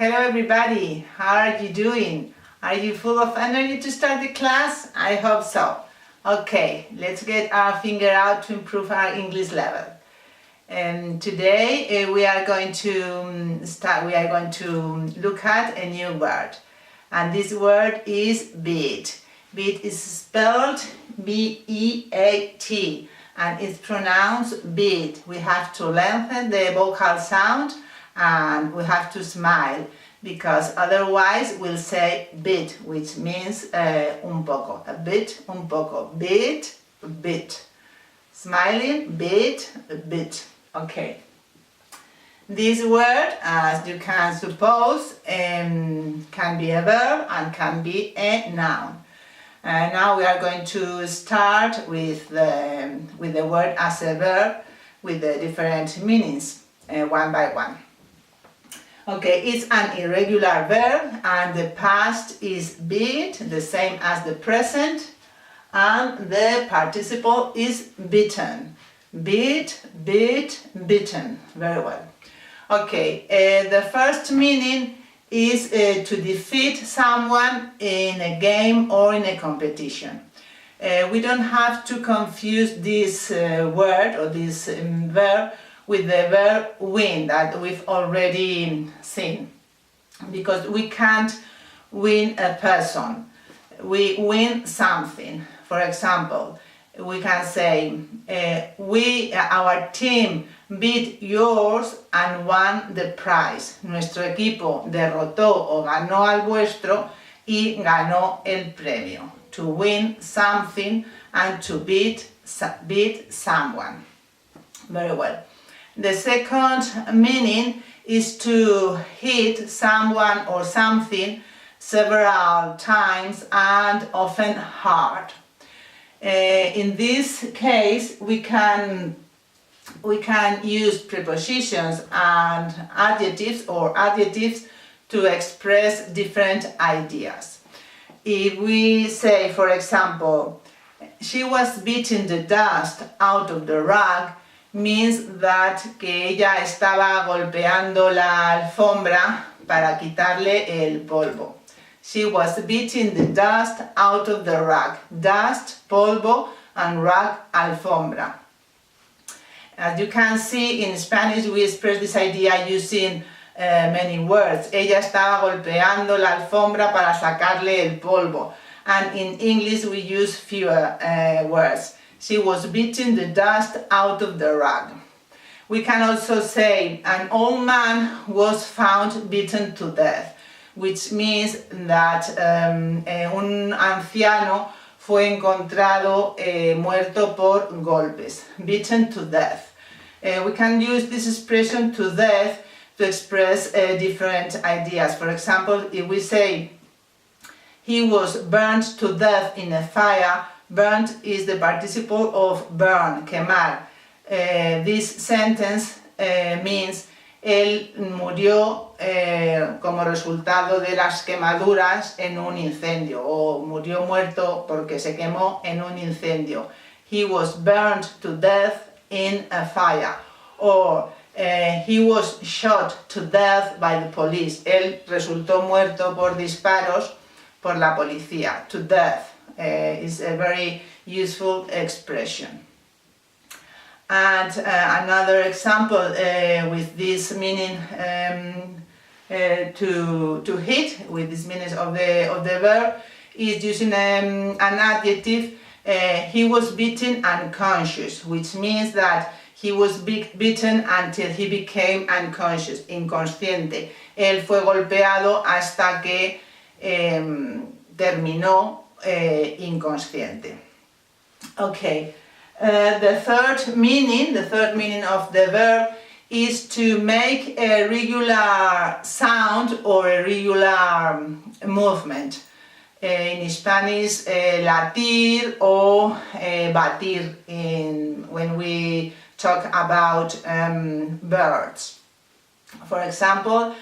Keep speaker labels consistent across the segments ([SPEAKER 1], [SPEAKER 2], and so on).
[SPEAKER 1] Hello everybody, how are you doing? Are you full of energy to start the class? I hope so. Okay, let's get our finger out to improve our English level. And today we are going to look at a new word. And this word is beat. Beat is spelled B-E-A-T and it's pronounced beat. We have to lengthen the vocal sound and we have to smile because otherwise we'll say bit, which means un poco, a bit, un poco, bit, bit. Smiling, bit, bit. Okay. This word, as you can suppose, can be a verb and can be a noun. Now we are going to start with the word as a verb with the different meanings, one by one. Okay, it's an irregular verb and the past is beat, the same as the present, and the participle is beaten. Beat, beat, beaten. Very well. Okay, the first meaning is to defeat someone in a game or in a competition. We don't have to confuse this word or this verb with the verb win that we've already seen, because we can't win a person, we win something. For example, we can say our team beat yours and won the prize. Nuestro equipo derrotó o ganó al vuestro y ganó el premio. To win something and to beat someone. Very well. The second meaning is to hit someone or something several times and often hard. In this case, we can use prepositions and adjectives to express different ideas. If we say, for example, she was beating the dust out of the rug, means that que ella estaba golpeando la alfombra para quitarle el polvo. She was beating the dust out of the rug. Dust, polvo, and rug, alfombra. As you can see, in Spanish we express this idea using many words. Ella estaba golpeando la alfombra para sacarle el polvo. And in English we use fewer words. She was beating the dust out of the rug. We can also say an old man was found beaten to death, which means that un anciano fue encontrado muerto por golpes, beaten to death. We can use this expression to death to express different ideas. For example, if we say he was burned to death in a fire, burnt is the participle of burn, quemar. This sentence means él murió como resultado de las quemaduras en un incendio, o murió muerto porque se quemó en un incendio. He was burned to death in a fire. Or he was shot to death by the police. Él resultó muerto por disparos por la policía. To death is a very useful expression. And another example with this meaning to hit, with this meaning of the verb, is using an adjective. He was beaten unconscious, which means that he was beaten until he became unconscious, inconsciente. Él fue golpeado hasta que terminó inconsciente. Okay. The third meaning of the verb is to make a regular sound or a regular movement. In Spanish, latir or batir when we talk about birds. For example,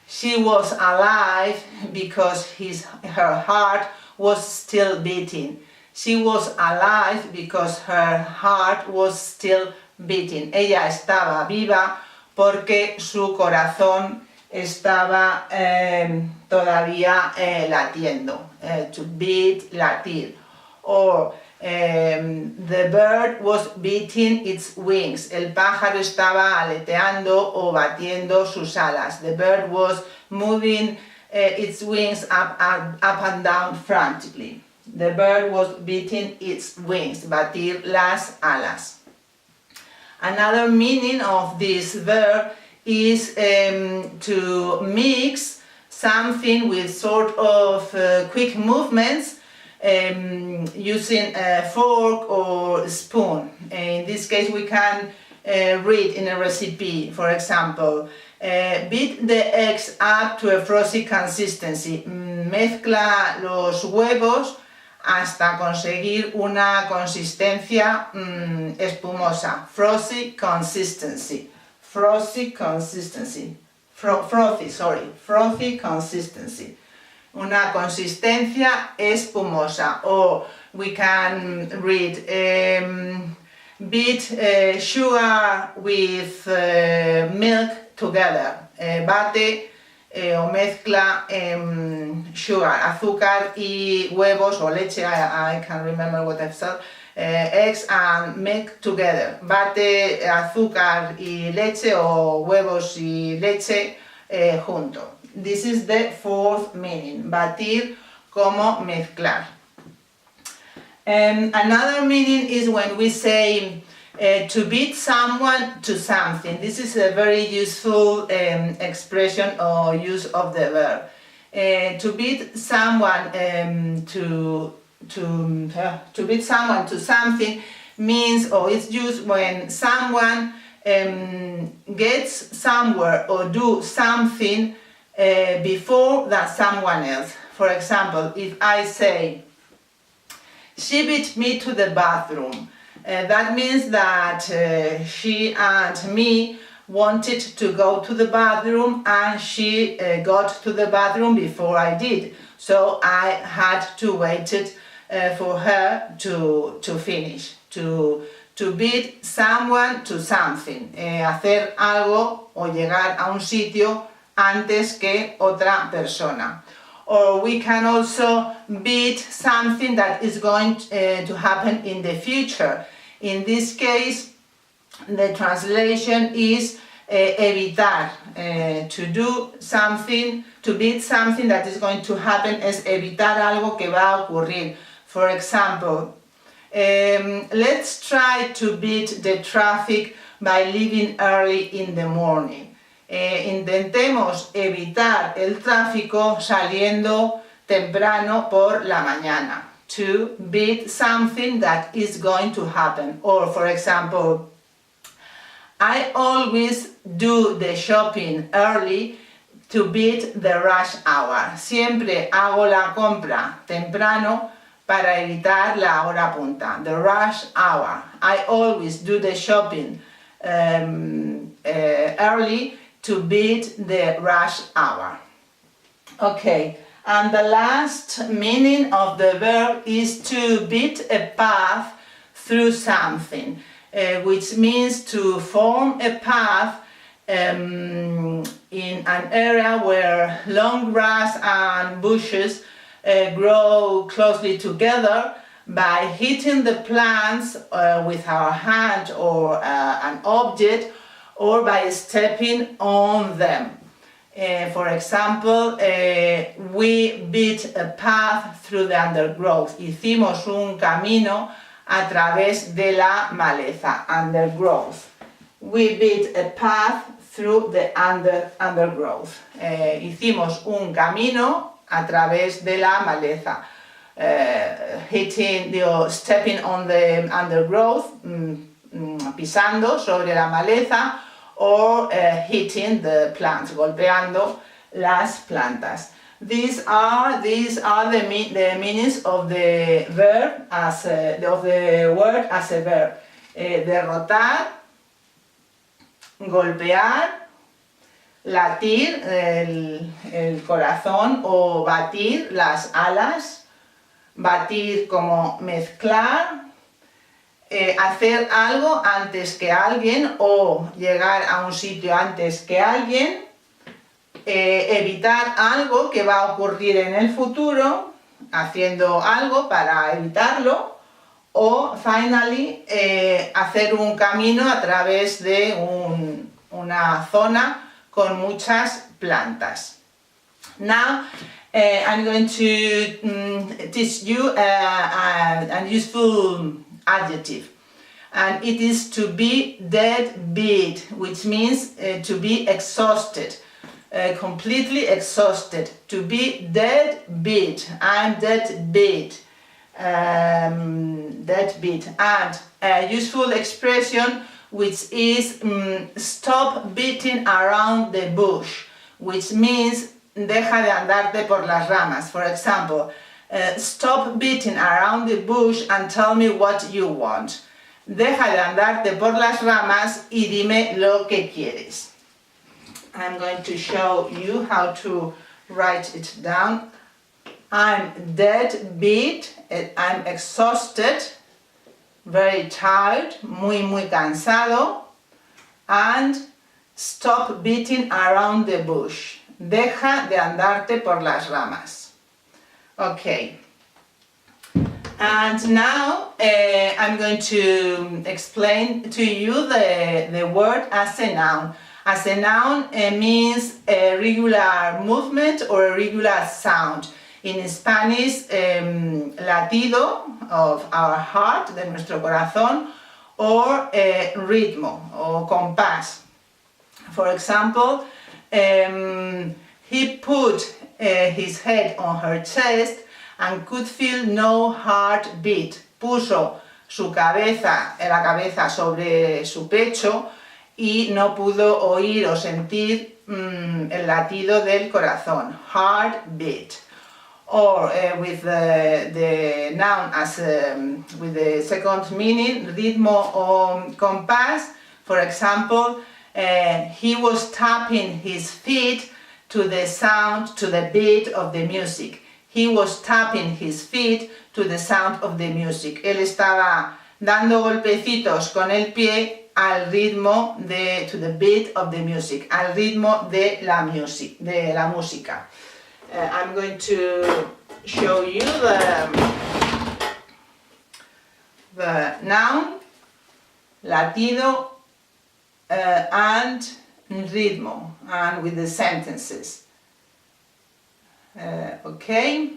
[SPEAKER 1] she was alive because her heart was still beating. She was alive because her heart was still beating. Ella estaba viva porque su corazón estaba todavía latiendo, to beat, latir. Or the bird was beating its wings. El pájaro estaba aleteando o batiendo sus alas. The bird was moving its wings up and down frantically. The bird was beating its wings, batir las alas. Another meaning of this verb is to mix something with sort of quick movements using a fork or spoon. In this case we can read in a recipe, for example, beat the eggs up to a frothy consistency. Mezcla los huevos hasta conseguir una consistencia espumosa. Frothy consistency. Frothy consistency. Frothy consistency. Una consistencia espumosa. Or we can read beat sugar with milk together. Bate o mezcla sugar, azúcar y huevos o leche, I can't remember what I've said, eggs and milk together. Bate azúcar y leche o huevos y leche junto. This is the fourth meaning, batir como mezclar. Another meaning is when we say to beat someone to something. This is a very useful expression or use of the verb. To beat someone to beat someone to something means, or it's used when someone gets somewhere or do something before that someone else. For example, if I say, she beat me to the bathroom, that means that she and me wanted to go to the bathroom and she got to the bathroom before I did. So I had to wait for her to finish. To beat someone to something. Hacer algo o llegar a un sitio antes que otra persona. Or we can also beat something that is going to happen in the future. In this case, the translation is evitar. To do something, to beat something that is going to happen es evitar algo que va a ocurrir. For example, let's try to beat the traffic by leaving early in the morning. Intentemos evitar el tráfico saliendo temprano por la mañana. To beat something that is going to happen. Or, for example, I always do the shopping early to beat the rush hour. Siempre hago la compra temprano para evitar la hora punta. The rush hour. I always do the shopping early to beat the rush hour. Okay, and the last meaning of the verb is to beat a path through something, which means to form a path in an area where long grass and bushes grow closely together by hitting the plants with our hand or an object, or by stepping on them. For example, we beat a path through the undergrowth. Hicimos un camino a través de la maleza, undergrowth. We beat a path through the undergrowth. Hicimos un camino a través de la maleza. Stepping on the undergrowth, pisando sobre la maleza, or hitting the plants, golpeando las plantas. These are the meanings of the verb of the word as a verb. Derrotar, golpear, latir el corazón o batir las alas, batir como mezclar, hacer algo antes que alguien o llegar a un sitio antes que alguien, evitar algo que va a ocurrir en el futuro, haciendo algo para evitarlo, o finally hacer un camino a través de una zona con muchas plantas. Now I'm going to teach you a useful adjective, and it is to be dead beat, which means to be exhausted, completely exhausted, to be dead beat. I'm dead beat. Dead beat. And a useful expression which is stop beating around the bush, which means deja de andarte por las ramas. For example, stop beating around the bush and tell me what you want. Deja de andarte por las ramas y dime lo que quieres. I'm going to show you how to write it down. I'm dead beat, I'm exhausted, very tired, muy cansado, and stop beating around the bush. Deja de andarte por las ramas. Okay. And now I'm going to explain to you the word as a noun. As a noun means a regular movement or a regular sound. In Spanish, latido of our heart, de nuestro corazón, or ritmo, o compás. For example, he put his head on her chest and could feel no heartbeat. Puso la cabeza sobre su pecho y no pudo oír o sentir el latido del corazón. Heartbeat. Or with the noun as with the second meaning, ritmo o compás. For example, he was tapping his feet to the sound, to the beat of the music. He was tapping his feet to the sound of the music. Él estaba dando golpecitos con el pie al ritmo to the beat of the music, al ritmo de la música. I'm going to show you the noun, latido, and ritmo, and with the sentences. Okay.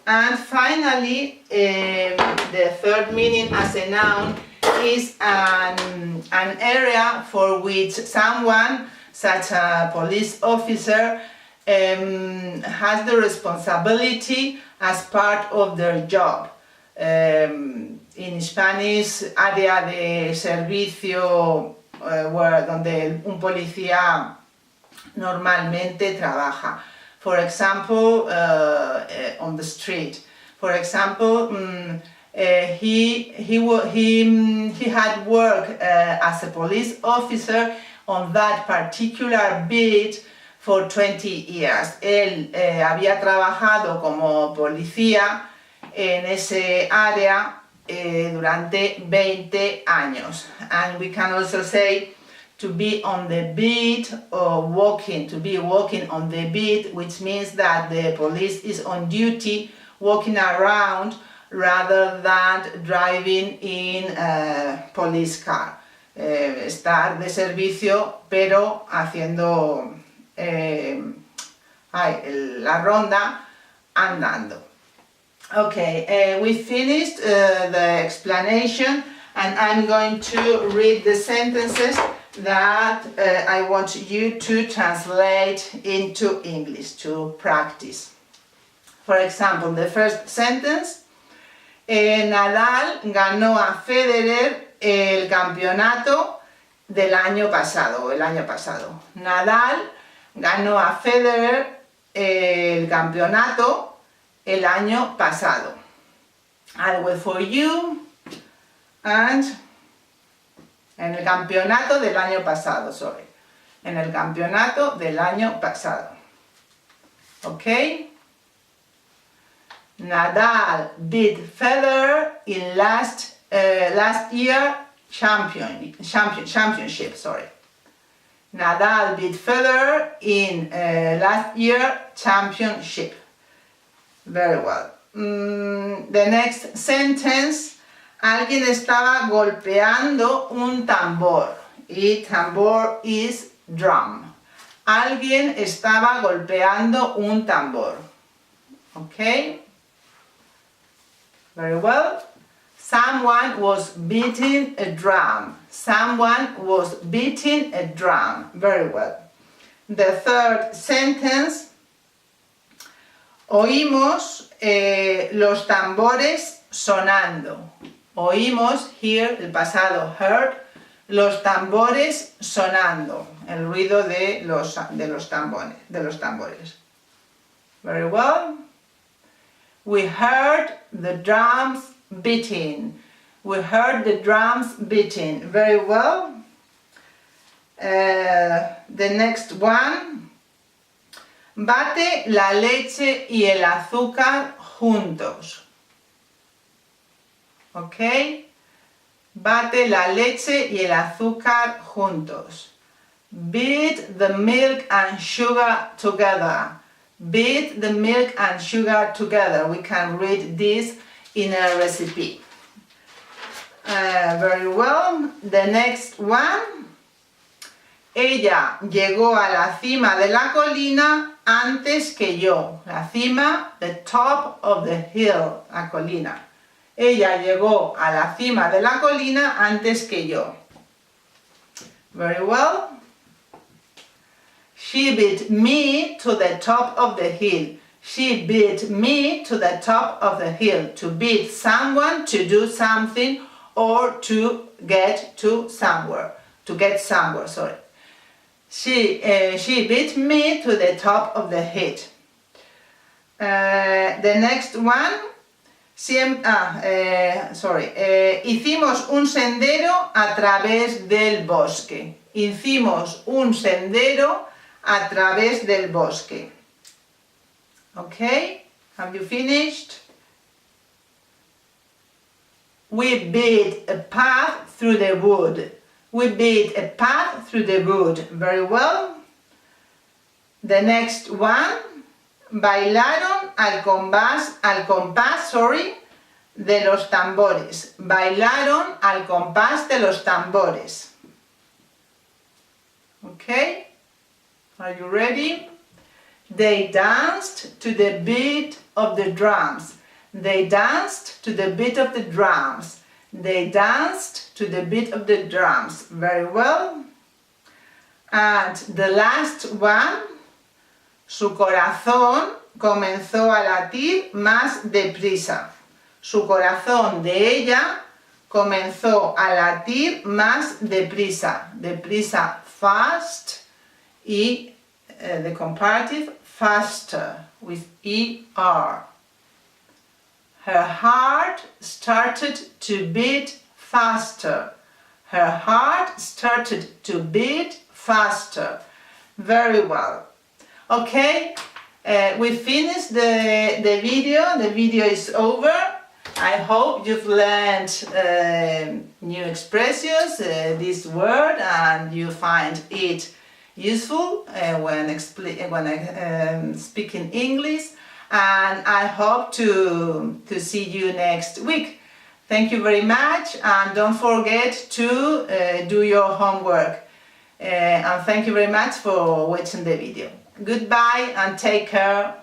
[SPEAKER 1] And finally, the third meaning as a noun is an area for which someone, such a police officer, has the responsibility as part of their job. In Spanish, área de servicio donde un policía normalmente trabaja. For example, on the street. For example, he had worked as a police officer on that particular beat for 20 years. Él había trabajado como policía en ese área durante 20 años. And we can also say to be on the beat or walking, to be walking on the beat, which means that the police is on duty, walking around rather than driving in a police car. Estar de servicio, pero haciendo la ronda andando. Okay, we finished the explanation, and I'm going to read the sentences that I want you to translate into English, to practice. For example, the first sentence, Nadal ganó a Federer el campeonato del año pasado, el año pasado. Nadal ganó a Federer el campeonato el año pasado. I'll wait for you. And en el campeonato del año pasado, sorry. En el campeonato del año pasado. Okay? Nadal beat Federer in last year championship, sorry. Nadal beat Federer in last year championship. Very well. The next sentence, alguien estaba golpeando un tambor. Y tambor is drum. Alguien estaba golpeando un tambor. Okay? Very well. Someone was beating a drum. Someone was beating a drum. Very well. The third sentence, oímos los tambores sonando. Oímos, here, el pasado, heard, los tambores sonando. El ruido de los tambores. Very well. We heard the drums beating. We heard the drums beating. Very well. The next one. Bate la leche y el azúcar juntos. Okay. Bate la leche y el azúcar juntos. Beat the milk and sugar together. Beat the milk and sugar together. We can read this in a recipe. Very well. The next one. Ella llegó a la cima de la colina antes que yo. La cima, the top of the hill, la colina. Ella llegó a la cima de la colina antes que yo. Very well. She beat me to the top of the hill. She beat me to the top of the hill. To beat someone, to do something, or to get to somewhere. To get somewhere, sorry. She beat me to the top of the hill. The next one. Hicimos un sendero a través del bosque. Hicimos un sendero a través del bosque. Okay, have you finished? We beat a path through the wood. We beat a path through the wood. Very well. The next one. Bailaron al compás, de los tambores. Bailaron al compás de los tambores. Okay? Are you ready? They danced to the beat of the drums. They danced to the beat of the drums. They danced to the beat of the drums. Very well. And the last one. Su corazón comenzó a latir más deprisa. Su corazón de ella comenzó a latir más deprisa. Deprisa, fast, y the comparative, faster, with ER. Her heart started to beat faster. Her heart started to beat faster. Very well. Okay, we finished the video. The video is over. I hope you've learned new expressions, this word, and you find it useful when speaking English. And I hope to see you next week. Thank you very much, and don't forget to do your homework. And thank you very much for watching the video. Goodbye and take care.